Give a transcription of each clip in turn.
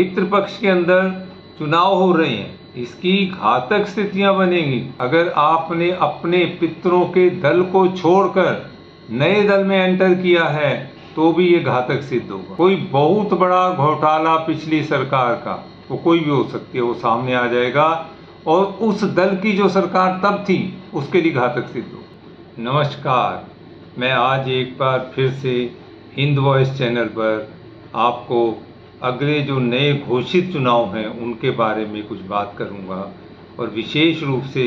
पितृपक्ष के अंदर चुनाव हो रहे हैं, इसकी घातक स्थितियां बनेंगी अगर आपने अपने पितरों के दल को छोड़कर नए दल में एंटर किया है, तो भी ये घातक सिद्ध होगा। कोई बहुत बड़ा घोटाला पिछली सरकार का, वो कोई भी हो सकती है, वो सामने आ जाएगा और उस दल की जो सरकार तब थी उसके लिए घातक सिद्ध होगा। नमस्कार, मैं आज एक बार फिर से हिंद वॉइस चैनल पर आपको अगले जो नए घोषित चुनाव हैं उनके बारे में कुछ बात करूंगा और विशेष रूप से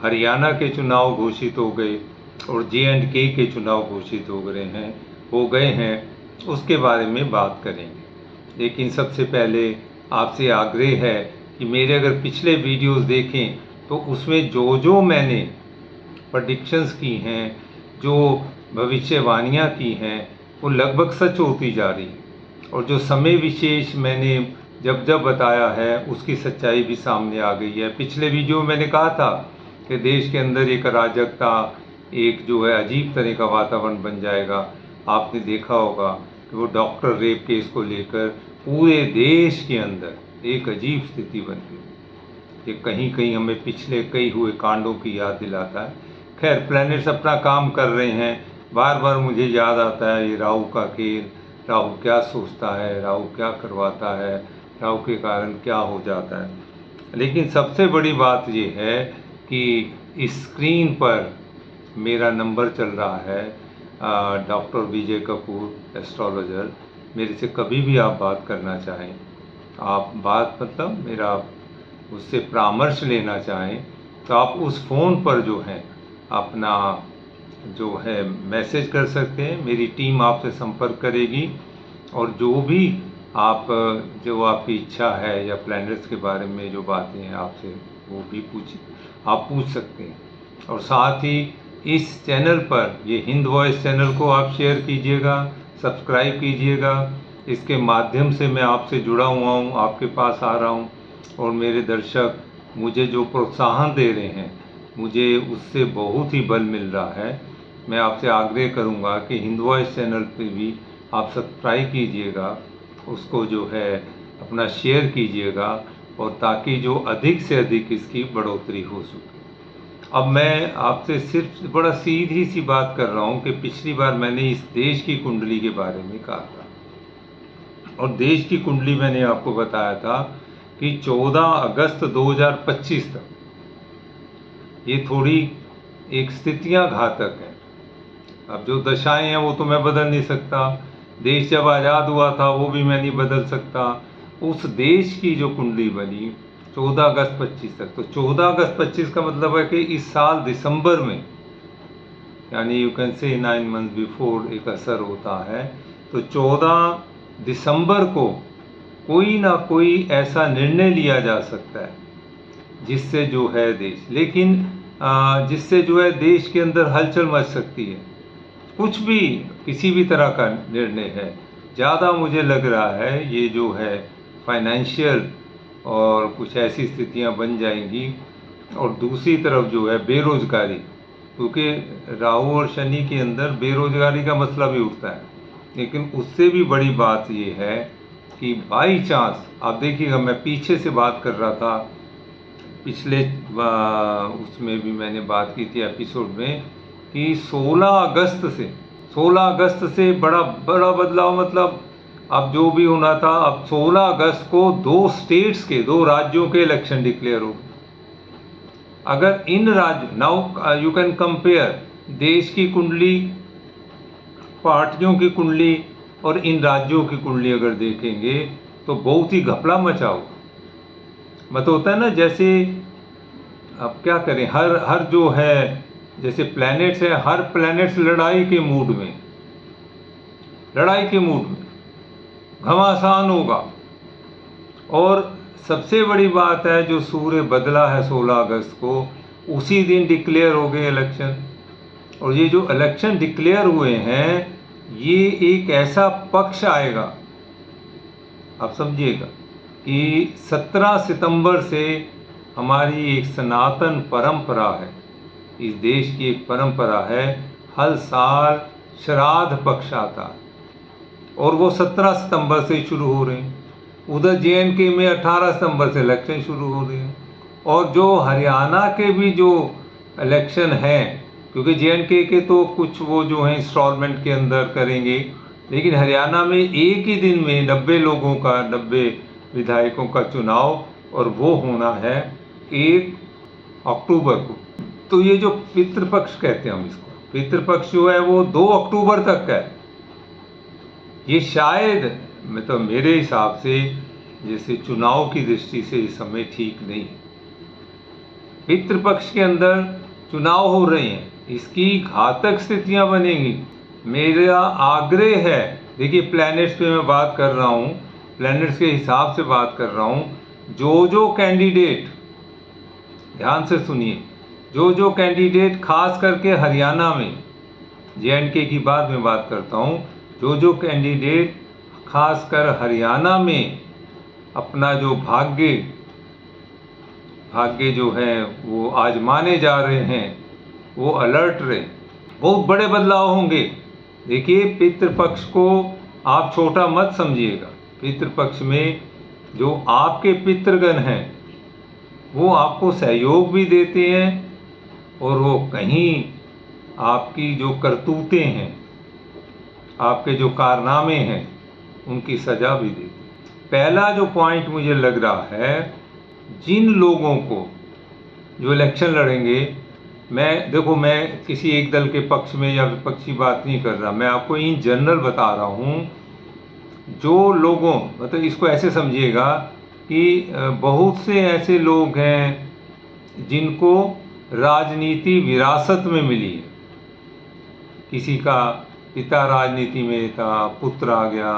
हरियाणा के चुनाव घोषित हो गए और J&K के चुनाव घोषित हो गए हैं, उसके बारे में बात करेंगे। लेकिन सबसे पहले आपसे आग्रह है कि मेरे अगर पिछले वीडियोस देखें तो उसमें जो मैंने प्रेडिक्शंस की हैं, जो भविष्यवाणियाँ की हैं, वो लगभग सच होती जा रही है और जो समय विशेष मैंने जब बताया है उसकी सच्चाई भी सामने आ गई है। पिछले वीडियो में मैंने कहा था कि देश के अंदर एक अराजकता, एक जो है अजीब तरह का वातावरण बन जाएगा। आपने देखा होगा कि वो डॉक्टर रेप केस को लेकर पूरे देश के अंदर एक अजीब स्थिति बन गई। ये कहीं कहीं हमें पिछले कई हुए कांडों की याद दिलाता है। खैर, प्लैनेट्स अपना काम कर रहे हैं। बार बार मुझे याद आता है ये राहु का खेल, राहु क्या सोचता है, राहु क्या करवाता है, राहु के कारण क्या हो जाता है। लेकिन सबसे बड़ी बात ये है कि स्क्रीन पर मेरा नंबर चल रहा है, डॉक्टर विजय कपूर एस्ट्रोलॉजर। मेरे से कभी भी आप बात करना चाहें, आप बात मतलब मेरा उससे परामर्श लेना चाहें, तो आप उस फ़ोन पर जो है अपना जो है मैसेज कर सकते हैं। मेरी टीम आपसे संपर्क करेगी और जो भी जो आपकी इच्छा है या प्लैनेट्स के बारे में जो बातें हैं आपसे वो भी आप पूछ सकते हैं। और साथ ही इस चैनल पर, ये हिंद वॉइस चैनल को आप शेयर कीजिएगा, सब्सक्राइब कीजिएगा। इसके माध्यम से मैं आपसे जुड़ा हुआ हूँ, आपके पास आ रहा हूँ और मेरे दर्शक मुझे जो प्रोत्साहन दे रहे हैं, मुझे उससे बहुत ही बल मिल रहा है। मैं आपसे आग्रह करूँगा कि हिंद वॉइस चैनल पे भी आप सब्सक्राइब कीजिएगा, उसको जो है अपना शेयर कीजिएगा और ताकि जो अधिक से अधिक इसकी बढ़ोतरी हो सके। अब मैं आपसे सिर्फ बड़ा सीधी सी बात कर रहा हूँ कि पिछली बार मैंने इस देश की कुंडली के बारे में कहा था और देश की कुंडली मैंने आपको बताया था कि 14 अगस्त 2025 तक ये थोड़ी एक स्थितियाँ घातक हैं। अब जो दशाएं हैं वो तो मैं बदल नहीं सकता, देश जब आज़ाद हुआ था वो भी मैं नहीं बदल सकता। उस देश की जो कुंडली बनी 14 अगस्त 25 तक, तो 14 अगस्त 25 का मतलब है कि इस साल दिसंबर में, यानी you can say 9 month before एक असर होता है। तो 14 दिसंबर को कोई ना कोई ऐसा निर्णय लिया जा सकता है जिससे जो है जिससे जो है देश के अंदर हलचल मच सकती है। कुछ भी, किसी भी तरह का निर्णय है। ज़्यादा मुझे लग रहा है ये जो है फाइनेंशियल और कुछ ऐसी स्थितियां बन जाएंगी। और दूसरी तरफ जो है बेरोजगारी, क्योंकि राहु और शनि के अंदर बेरोजगारी का मसला भी उठता है। लेकिन उससे भी बड़ी बात ये है कि बाई चांस, आप देखिएगा, मैं पीछे से बात कर रहा था, पिछले उसमें भी मैंने बात की थी एपिसोड में कि 16 अगस्त से बड़ा बदलाव, मतलब अब जो भी होना था, अब 16 अगस्त को 2 राज्यों के इलेक्शन डिक्लेयर हो। अगर इन राज्य, नाउ यू कैन कंपेयर देश की कुंडली, पार्टियों की कुंडली और इन राज्यों की कुंडली अगर देखेंगे तो बहुत ही घपला मचा होगा। मतलब होता है ना, जैसे अब क्या करें, हर जो है, जैसे प्लैनेट्स है, हर प्लैनेट्स लड़ाई के मूड में घमासान होगा। और सबसे बड़ी बात है, जो सूर्य बदला है 16 अगस्त को, उसी दिन डिक्लेयर हो गए इलेक्शन। और ये जो इलेक्शन डिक्लेयर हुए हैं, ये एक ऐसा पक्ष आएगा, आप समझिएगा, कि 17 सितंबर से हमारी एक सनातन परंपरा है, इस देश की एक परंपरा है, हर साल श्राद्ध पक्ष आता है और वो 17 सितंबर से शुरू हो रहे हैं। उधर JNK में 18 सितंबर से इलेक्शन शुरू हो रहे हैं। और जो हरियाणा के भी जो इलेक्शन हैं, क्योंकि JNK के तो कुछ वो जो हैं इंस्टॉलमेंट के अंदर करेंगे, लेकिन हरियाणा में एक ही दिन में 90 लोगों का 90 विधायकों का चुनाव, और वो होना है 1 अक्टूबर को। तो ये जो पितृपक्ष कहते हैं हम इसको, पितृपक्ष जो है वो 2 अक्टूबर तक है। ये शायद मतलब मेरे हिसाब से जैसे चुनाव की दृष्टि से इस समय ठीक नहीं है। पितृपक्ष के अंदर चुनाव हो रहे हैं, इसकी घातक स्थितियां बनेंगी। मेरा आग्रह है, देखिए प्लैनेट्स पे मैं बात कर रहा हूँ, प्लैनेट्स के हिसाब से बात कर रहा हूँ। जो कैंडिडेट, ध्यान से सुनिए, जो कैंडिडेट खास करके हरियाणा में, JNK की बाद में बात करता हूँ, जो कैंडिडेट खासकर हरियाणा में अपना जो भाग्य जो है वो आजमाने जा रहे हैं, वो अलर्ट रहे। बहुत बड़े बदलाव होंगे। देखिए पितृपक्ष को आप छोटा मत समझिएगा। पितृपक्ष में जो आपके पितृगण हैं वो आपको सहयोग भी देते हैं, और वो कहीं आपकी जो करतूतें हैं, आपके जो कारनामे हैं, उनकी सजा भी देते हैं। पहला जो पॉइंट मुझे लग रहा है, जिन लोगों को जो इलेक्शन लड़ेंगे, मैं किसी एक दल के पक्ष में या विपक्ष की बात नहीं कर रहा, मैं आपको इन जनरल बता रहा हूँ। जो लोगों, मतलब इसको ऐसे समझिएगा कि बहुत से ऐसे लोग हैं जिनको राजनीति विरासत में मिली है। किसी का पिता राजनीति में था, पुत्र आ गया,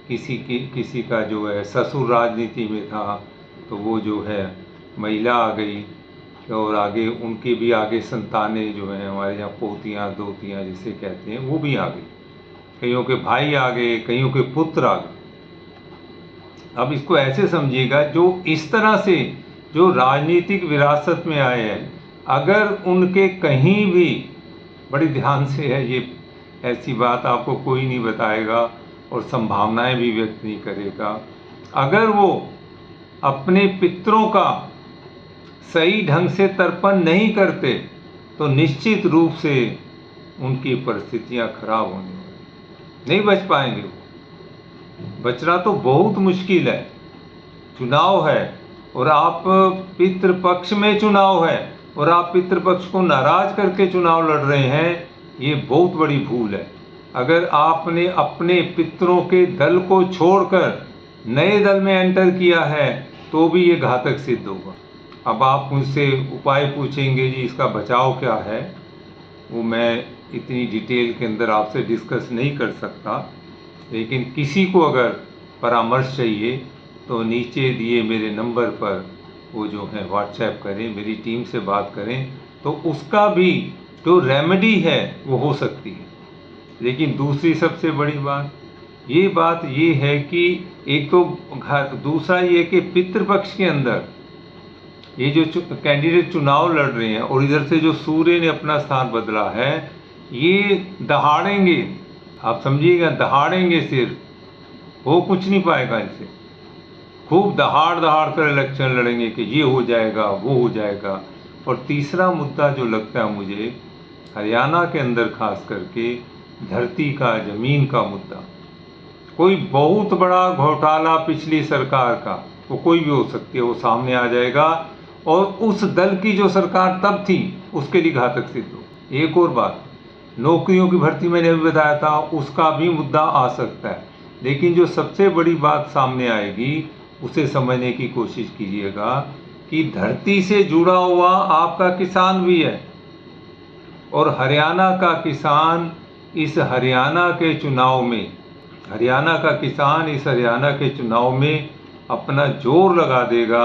किसी का जो है ससुर राजनीति में था, तो वो जो है महिला आ गई, और आगे उनके भी आगे संतानें जो हैं, हमारे यहाँ पोतियाँ दोतियाँ जिसे कहते हैं, वो भी आ गई। कईयों के भाई आ गए, कईयों के पुत्र आ गए। अब इसको ऐसे समझिएगा, जो इस तरह से जो राजनीतिक विरासत में आए हैं, अगर उनके कहीं भी, बड़ी ध्यान से है ये, ऐसी बात आपको कोई नहीं बताएगा और संभावनाएं भी व्यक्त नहीं करेगा, अगर वो अपने पितरों का सही ढंग से तर्पण नहीं करते तो निश्चित रूप से उनकी परिस्थितियां खराब होने वाली, नहीं बच पाएंगे। बचना तो बहुत मुश्किल है। चुनाव है और आप पितृपक्ष में चुनाव है और आप पितृपक्ष को नाराज करके चुनाव लड़ रहे हैं, ये बहुत बड़ी भूल है। अगर आपने अपने पितरों के दल को छोड़कर नए दल में एंटर किया है तो भी ये घातक सिद्ध होगा। अब आप मुझसे उपाय पूछेंगे जी इसका बचाव क्या है, वो मैं इतनी डिटेल के अंदर आपसे डिस्कस नहीं कर सकता, लेकिन किसी को अगर परामर्श चाहिए तो नीचे दिए मेरे नंबर पर वो जो है व्हाट्सएप करें, मेरी टीम से बात करें, तो उसका भी जो रेमेडी है वो हो सकती है। लेकिन दूसरी सबसे बड़ी बात ये है कि एक तो दूसरा ये कि पितृपक्ष के अंदर ये जो कैंडिडेट चुनाव लड़ रहे हैं और इधर से जो सूर्य ने अपना स्थान बदला है, ये दहाड़ेंगे, आप समझिएगा, दहाड़ेंगे, सिर हो कुछ नहीं पाएगा इनसे। खूब दहाड़ कर इलेक्शन लड़ेंगे कि ये हो जाएगा वो हो जाएगा। और तीसरा मुद्दा जो लगता है मुझे हरियाणा के अंदर खास करके धरती का, जमीन का मुद्दा, कोई बहुत बड़ा घोटाला पिछली सरकार का, वो कोई भी हो सकती है, वो सामने आ जाएगा और उस दल की जो सरकार तब थी उसके लिए घातक सिद्ध हो। एक और बात, नौकरियों की भर्ती मैंने अभी बताया था, उसका भी मुद्दा आ सकता है। लेकिन जो सबसे बड़ी बात सामने आएगी उसे समझने की कोशिश कीजिएगा कि धरती से जुड़ा हुआ आपका किसान भी है, और हरियाणा का किसान इस हरियाणा के चुनाव में, हरियाणा का किसान इस हरियाणा के चुनाव में अपना जोर लगा देगा।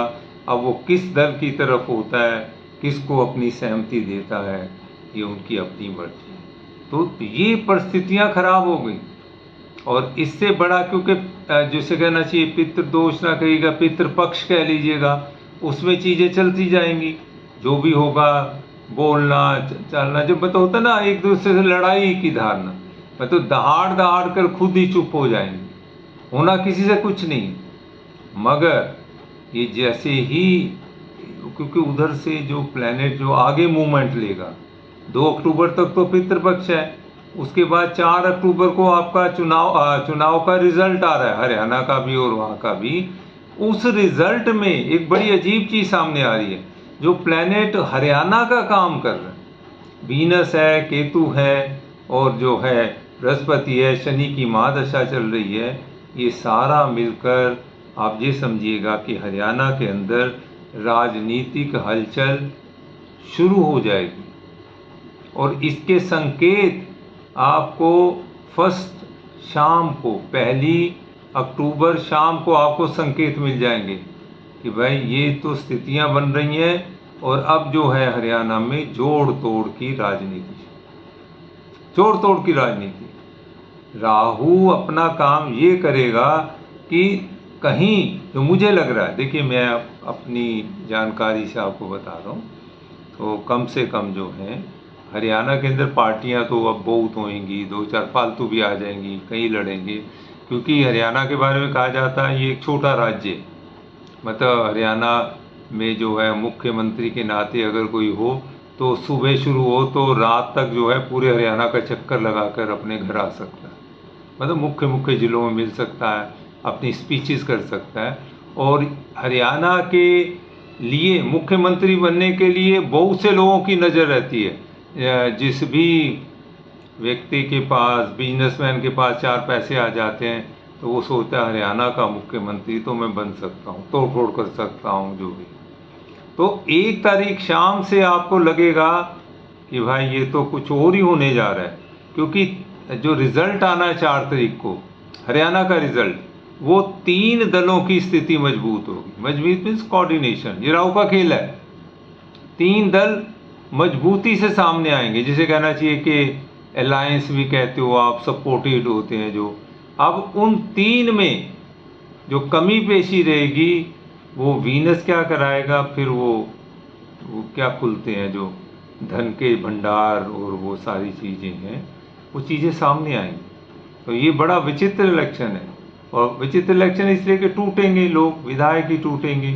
अब वो किस दल की तरफ होता है, किसको अपनी सहमति देता है, ये उनकी अपनी मर्जी है। तो ये परिस्थितियां खराब हो गई। और इससे बड़ा, क्योंकि जैसे कहना चाहिए पितृदोष ना कहिएगा, पितृपक्ष कह लीजिएगा, उसमें चीज़ें चलती जाएंगी। जो भी होगा बोलना चलना, जब मतलब होता ना एक दूसरे से लड़ाई की धारणा, मतलब दहाड़ कर खुद ही चुप हो जाएंगे, होना किसी से कुछ नहीं। मगर ये जैसे ही, क्योंकि उधर से जो प्लैनेट जो आगे मूवमेंट लेगा, 2 अक्टूबर तक तो पितृपक्ष है, उसके बाद 4 अक्टूबर को आपका चुनाव का रिजल्ट आ रहा है, हरियाणा का भी और वहाँ का भी। उस रिजल्ट में एक बड़ी अजीब चीज़ सामने आ रही है, जो प्लैनेट हरियाणा का काम कर रहे हैं, वीनस है, केतु है, और जो है बृहस्पति है, शनि की महादशा चल रही है, ये सारा मिलकर आप ये समझिएगा कि हरियाणा के अंदर राजनीतिक हलचल शुरू हो जाएगी। और इसके संकेत आपको फर्स्ट शाम को, 1 अक्टूबर शाम को आपको संकेत मिल जाएंगे कि भाई ये तो स्थितियां बन रही हैं, और अब जो है हरियाणा में जोड़ तोड़ की राजनीति, जोड़ तोड़ की राजनीति। राहु अपना काम ये करेगा कि कहीं, जो मुझे लग रहा है, देखिए मैं अपनी जानकारी से आपको बता रहा हूँ, तो कम से कम जो है हरियाणा के अंदर पार्टियां तो अब बहुत होंगी, 2-4 फालतू भी आ जाएंगी, कई लड़ेंगे, क्योंकि हरियाणा के बारे में कहा जाता है ये एक छोटा राज्य है। मतलब हरियाणा में जो है मुख्यमंत्री के नाते अगर कोई हो तो सुबह शुरू हो तो रात तक जो है पूरे हरियाणा का चक्कर लगाकर अपने घर आ सकता है, मतलब मुख्य मुख्य ज़िलों में मिल सकता है, अपनी स्पीचेस कर सकता है। और हरियाणा के लिए मुख्यमंत्री बनने के लिए बहुत से लोगों की नज़र रहती है। जिस भी व्यक्ति के पास, बिजनेसमैन के पास 4 पैसे आ जाते हैं तो वो सोचता है हरियाणा का मुख्यमंत्री तो मैं बन सकता हूँ, तोड़ फोड़ कर सकता हूँ जो भी। तो 1 तारीख शाम से आपको लगेगा कि भाई ये तो कुछ और ही होने जा रहा है, क्योंकि जो रिजल्ट आना है 4 तारीख को, हरियाणा का रिजल्ट, वो 3 दलों की स्थिति मजबूत होगी। मजबूत मीन्स कोऑर्डिनेशन, ये राहु का खेल है। 3 दल मजबूती से सामने आएंगे, जिसे कहना चाहिए कि अलायंस भी कहते हो आप, सपोर्टेड होते हैं जो। अब उन 3 में जो कमी पेशी रहेगी वो वीनस क्या कराएगा, फिर वो क्या खुलते हैं जो धन के भंडार और वो सारी चीज़ें हैं, वो चीज़ें सामने आएंगी। तो ये बड़ा विचित्र इलेक्शन है, और विचित्र इलेक्शन इसलिए कि टूटेंगे लोग, विधायक ही टूटेंगे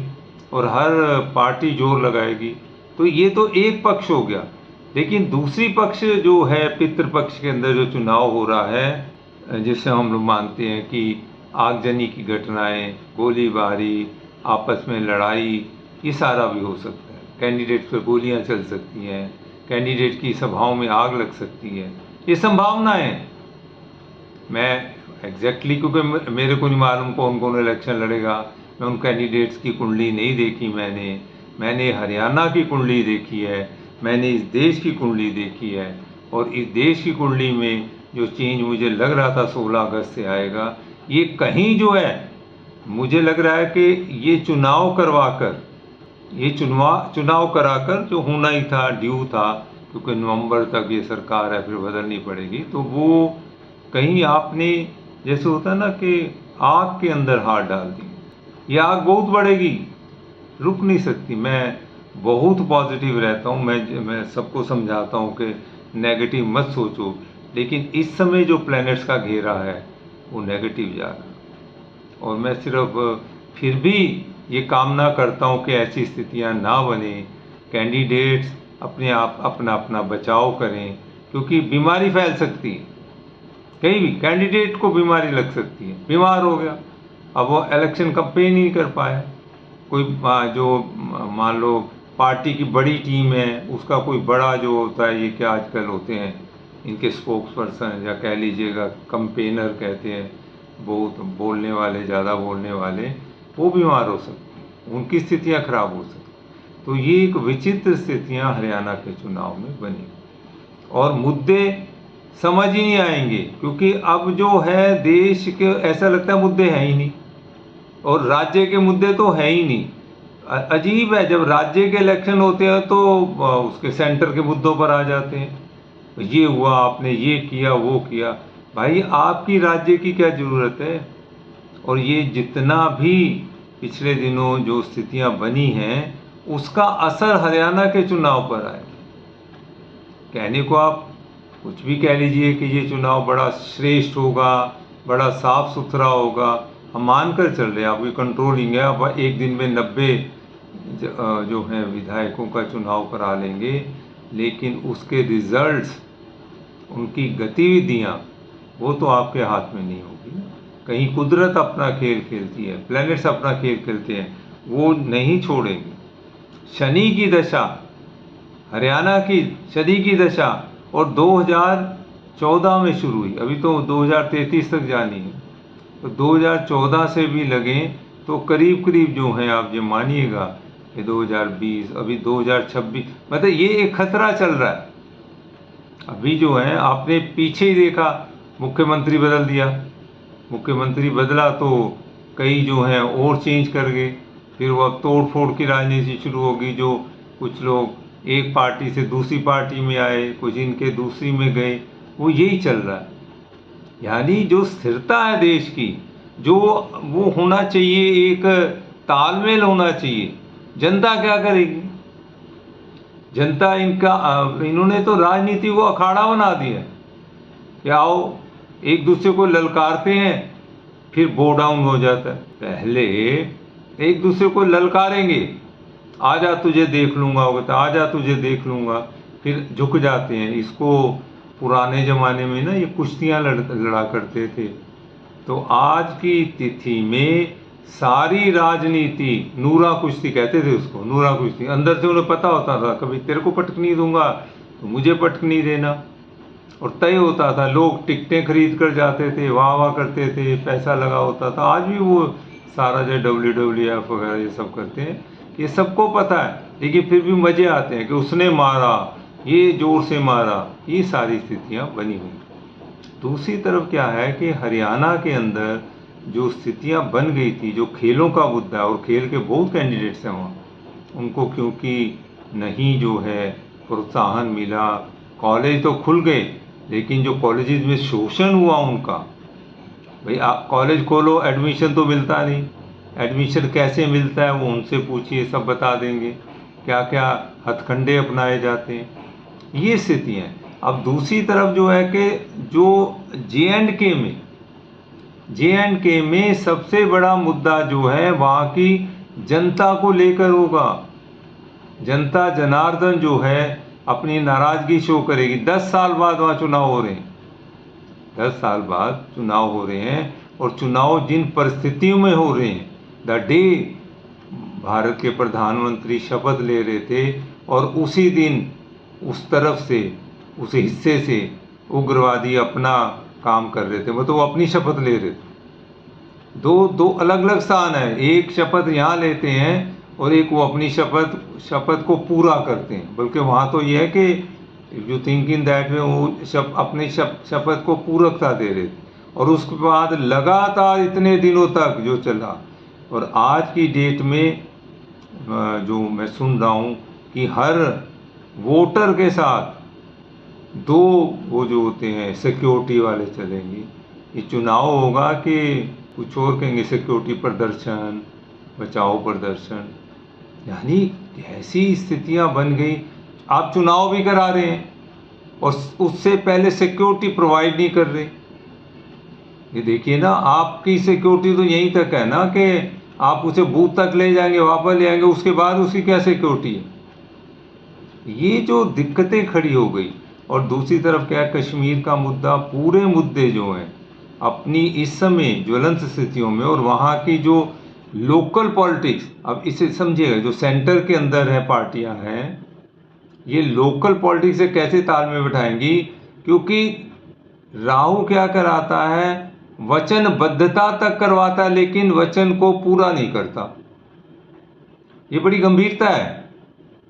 और हर पार्टी जोर लगाएगी। तो ये तो एक पक्ष हो गया, लेकिन दूसरी पक्ष जो है पितृपक्ष के अंदर जो चुनाव हो रहा है, जिससे हम लोग मानते हैं कि आगजनी की घटनाएं, गोलीबारी, आपस में लड़ाई, ये सारा भी हो सकता है। कैंडिडेट पर गोलियां चल सकती हैं, कैंडिडेट की सभाओं में आग लग सकती है, ये संभावनाएं हैं। मैं एग्जैक्टली क्योंकि मेरे को नहीं मालूम कौन कौन इलेक्शन लड़ेगा, मैं उन कैंडिडेट्स की कुंडली नहीं देखी, मैंने हरियाणा की कुंडली देखी है, मैंने इस देश की कुंडली देखी है, और इस देश की कुंडली में जो चेंज मुझे लग रहा था 16 अगस्त से आएगा, ये कहीं जो है मुझे लग रहा है कि ये चुनाव करवाकर, ये चुनाव कराकर जो होना ही था, ड्यू था, क्योंकि नवंबर तक ये सरकार है, फिर बदलनी पड़ेगी, तो वो कहीं आपने, जैसे होता है ना कि आग के अंदर हाथ डाल दी, ये आग बहुत बढ़ेगी, रुक नहीं सकती। मैं बहुत पॉजिटिव रहता हूँ, मैं सबको समझाता हूँ कि नेगेटिव मत सोचो, लेकिन इस समय जो प्लैनेट्स का घेरा है वो नेगेटिव जा रहा है। और मैं सिर्फ फिर भी ये कामना करता हूँ कि ऐसी स्थितियाँ ना बने, कैंडिडेट्स अपने आप अपना बचाव करें, क्योंकि बीमारी फैल सकती है, कहीं भी कैंडिडेट को बीमारी लग सकती है, बीमार हो गया, अब वो इलेक्शन कैंपेन ही नहीं कर पाया। कोई जो मान लो पार्टी की बड़ी टीम है, उसका कोई बड़ा जो होता है, ये क्या आजकल होते हैं इनके स्पोक्स पर्सन, या कह लीजिएगा कंपेनर कहते हैं, बहुत बोलने वाले, ज़्यादा बोलने वाले, वो बीमार हो सकते हैं, उनकी स्थितियां खराब हो सकती। तो ये एक विचित्र स्थितियां हरियाणा के चुनाव में बनी, और मुद्दे समझ ही नहीं आएंगे, क्योंकि अब जो है देश के, ऐसा लगता है मुद्दे हैं ही नहीं, और राज्य के मुद्दे तो है ही नहीं। अजीब है, जब राज्य के इलेक्शन होते हैं तो उसके सेंटर के मुद्दों पर आ जाते हैं, ये हुआ, आपने ये किया, वो किया। भाई आपकी राज्य की क्या ज़रूरत है? और ये जितना भी पिछले दिनों जो स्थितियां बनी हैं, उसका असर हरियाणा के चुनाव पर आए। कहने को आप कुछ भी कह लीजिए कि ये चुनाव बड़ा श्रेष्ठ होगा, बड़ा साफ सुथरा होगा, हम मानकर चल रहे हैं आपकी कंट्रोलिंग है, आप एक दिन में 90 जो हैं विधायकों का चुनाव करा लेंगे, लेकिन उसके रिजल्ट्स, उनकी गतिविधियां, वो तो आपके हाथ में नहीं होगी। कहीं कुदरत अपना खेल खेलती है, प्लैनेट्स अपना खेल खेलते हैं, वो नहीं छोड़ेंगे। शनि की दशा, हरियाणा की शनि की दशा, और 2014 में शुरू हुई, अभी तो 2033 तक जानी है, तो 2014 से भी लगें तो करीब करीब जो है, आप ये मानिएगा कि 2020, अभी 2026, मतलब ये एक खतरा चल रहा है। अभी जो है आपने पीछे ही देखा, मुख्यमंत्री बदल दिया, मुख्यमंत्री बदला तो कई जो हैं और चेंज कर गए, फिर वो अब तोड़ फोड़ की राजनीति शुरू होगी। जो कुछ लोग एक पार्टी से दूसरी पार्टी में आए, कुछ इनके दूसरी में गए, वो यही चल रहा है। यानी जो स्थिरता है देश की, जो वो होना चाहिए, एक तालमेल होना चाहिए। जनता क्या करेगी? जनता इन्होंने तो राजनीति को अखाड़ा बना दिया कि आओ एक दूसरे को ललकारते हैं, फिर बो डाउन हो जाता है। पहले एक दूसरे को ललकारेंगे, आजा तुझे देख लूंगा, वो कहता आजा तुझे देख लूंगा, फिर झुक जाते हैं। इसको पुराने ज़माने में ना ये कुश्तियाँ लड़ा करते थे। तो आज की तिथि में सारी राजनीति, नूरा कुश्ती कहते थे उसको, नूरा कुश्ती, अंदर से उन्हें पता होता था कभी तेरे को पटकनी दूंगा तो मुझे पटकनी देना, और तय होता था। लोग टिकटें खरीद कर जाते थे, वाह वाह करते थे, पैसा लगा होता था। आज भी वो सारा जो WWF वगैरह ये सब करते हैं, ये सबको पता है, लेकिन फिर भी मज़े आते हैं कि उसने मारा, ये जोर से मारा, ये सारी स्थितियाँ बनी हुई। दूसरी तरफ क्या है कि हरियाणा के अंदर जो स्थितियां बन गई थी, जो खेलों का मुद्दा है, और खेल के बहुत कैंडिडेट्स हैं वहाँ, उनको क्योंकि नहीं जो है प्रोत्साहन मिला। कॉलेज तो खुल गए, लेकिन जो कॉलेजेस में शोषण हुआ उनका, भाई आप कॉलेज खोलो, एडमिशन तो मिलता नहीं। एडमिशन कैसे मिलता है वो उनसे पूछिए, सब बता देंगे क्या क्या हथकंडे अपनाए जाते हैं, ये स्थितियाँ हैं। अब दूसरी तरफ जो है कि जो J&K में सबसे बड़ा मुद्दा जो है वहाँ की जनता को लेकर होगा। जनता जनार्दन जो है अपनी नाराजगी शो करेगी। 10 साल बाद वहाँ चुनाव हो रहे हैं, 10 साल बाद चुनाव हो रहे हैं, और चुनाव जिन परिस्थितियों में हो रहे हैं, द डे भारत के प्रधानमंत्री शपथ ले रहे थे, और उसी दिन उस तरफ से, उस हिस्से से उग्रवादी अपना काम कर रहे थे, मतलब वो अपनी शपथ ले रहे थे। दो अलग अलग स्थान है, एक शपथ यहाँ लेते हैं और एक वो अपनी शपथ को पूरा करते हैं। बल्कि वहाँ तो ये है कि जो थिंक इन दैट में वो अपनी शपथ को पूरकता दे रहे थे, और उसके बाद लगातार इतने दिनों तक जो चला। और आज की डेट में जो मैं सुन रहा हूँ कि हर वोटर के साथ 2 वो जो होते हैं सिक्योरिटी वाले चलेंगे। ये चुनाव होगा कि कुछ और कहेंगे, सिक्योरिटी प्रदर्शन, बचाओ प्रदर्शन। यानी ऐसी स्थितियां बन गई, आप चुनाव भी करा रहे हैं और उससे पहले सिक्योरिटी प्रोवाइड नहीं कर रहे। ये देखिए ना, आपकी सिक्योरिटी तो यहीं तक है ना कि आप उसे बूथ तक ले जाएंगे, वापस ले आएंगे, उसके बाद उसकी क्या सिक्योरिटी है। ये जो दिक्कतें खड़ी हो गई। और दूसरी तरफ क्या है, कश्मीर का मुद्दा, पूरे मुद्दे जो हैं अपनी इस समय ज्वलंत स्थितियों में, और वहाँ की जो लोकल पॉलिटिक्स, अब इसे समझिएगा, जो सेंटर के अंदर है पार्टियां हैं, ये लोकल पॉलिटिक्स से कैसे ताल में बिठाएंगी। क्योंकि राहु क्या कराता है, वचनबद्धता तक करवाता है, लेकिन वचन को पूरा नहीं करता। ये बड़ी गंभीरता है।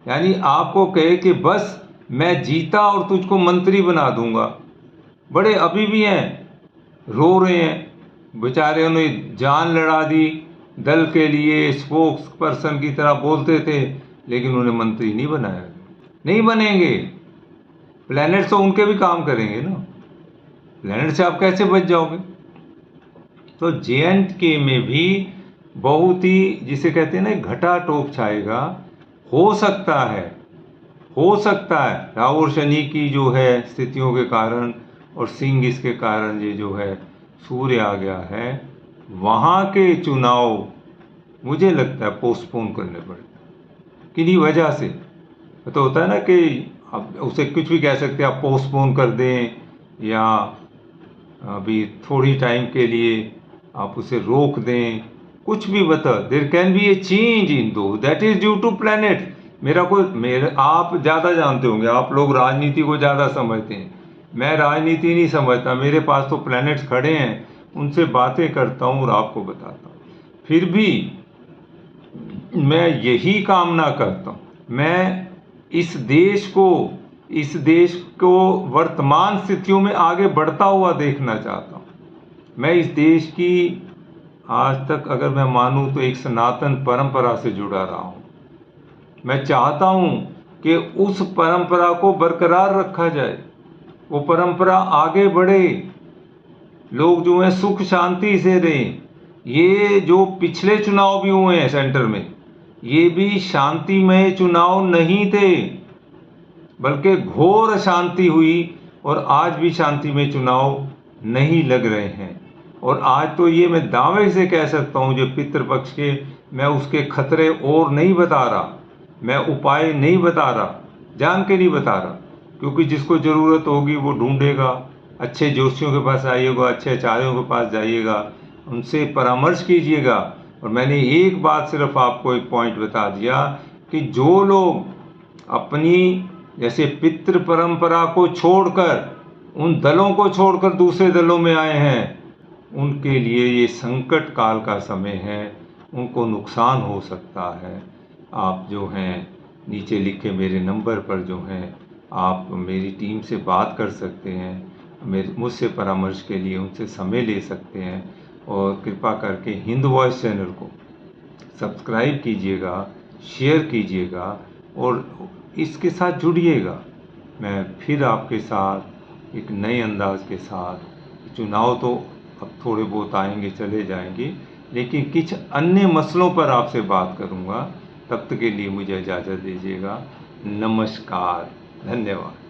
यानी आपको कहे कि बस मैं जीता और तुझको मंत्री बना दूंगा। बड़े अभी भी हैं, रो रहे हैं बेचारे, उन्हें जान लड़ा दी दल के लिए, स्पोक्स पर्सन की तरह बोलते थे, लेकिन उन्हें मंत्री नहीं बनाया। नहीं बनेंगे, प्लैनेट तो उनके भी काम करेंगे ना, प्लैनेट से आप कैसे बच जाओगे। तो J&K में भी बहुत ही, जिसे कहते हैं ना, घटा टोप छाएगा। हो सकता है राहु और शनि की जो है स्थितियों के कारण, और सिंह इसके कारण ये जो है सूर्य आ गया है, वहाँ के चुनाव मुझे लगता है पोस्टपोन करने पड़े, किन्हीं वजह से। तो होता है ना कि आप उसे कुछ भी कह सकते हैं, आप पोस्टपोन कर दें या अभी थोड़ी टाइम के लिए आप उसे रोक दें, कुछ भी बता। There can be a change in दो, that is due to planet. आप ज़्यादा जानते होंगे, आप लोग राजनीति को ज़्यादा समझते हैं, मैं राजनीति नहीं समझता। मेरे पास तो प्लैनेट्स खड़े हैं, उनसे बातें करता हूँ और आपको बताता हूँ। फिर भी मैं यही कामना करता हूँ, मैं इस देश को वर्तमान स्थितियों में आगे बढ़ता हुआ देखना चाहता हूँ। मैं इस देश की आज तक अगर मैं मानूँ तो एक सनातन परंपरा से जुड़ा रहा हूँ। मैं चाहता हूँ कि उस परंपरा को बरकरार रखा जाए, वो परंपरा आगे बढ़े, लोग जो हैं सुख शांति से रहें। ये जो पिछले चुनाव भी हुए हैं सेंटर में, ये भी शांतिमय चुनाव नहीं थे, बल्कि घोर अशांति हुई, और आज भी शांतिमय चुनाव नहीं लग रहे हैं। और आज तो ये मैं दावे से कह सकता हूँ, जो पितृपक्ष के, मैं उसके खतरे और नहीं बता रहा, मैं उपाय नहीं बता रहा, जान के नहीं बता रहा, क्योंकि जिसको ज़रूरत होगी वो ढूंढेगा। अच्छे जोशियों के पास आइएगा, अच्छे आचार्यों के पास जाइएगा, उनसे परामर्श कीजिएगा। और मैंने एक बात सिर्फ आपको एक पॉइंट बता दिया कि जो लोग अपनी जैसे पितृ परंपरा को छोड़कर, उन दलों को छोड़कर दूसरे दलों में आए हैं, उनके लिए ये संकट काल का समय है, उनको नुकसान हो सकता है। आप जो हैं नीचे लिखे मेरे नंबर पर जो हैं, आप मेरी टीम से बात कर सकते हैं, मुझसे परामर्श के लिए उनसे समय ले सकते हैं। और कृपा करके हिंद वॉइस चैनल को सब्सक्राइब कीजिएगा, शेयर कीजिएगा और इसके साथ जुड़िएगा। मैं फिर आपके साथ एक नए अंदाज के साथ, चुनाव तो अब थोड़े बहुत आएंगे चले जाएंगे, लेकिन कुछ अन्य मसलों पर आपसे बात करूंगा। तब तक के लिए मुझे इजाज़त दीजिएगा। नमस्कार, धन्यवाद।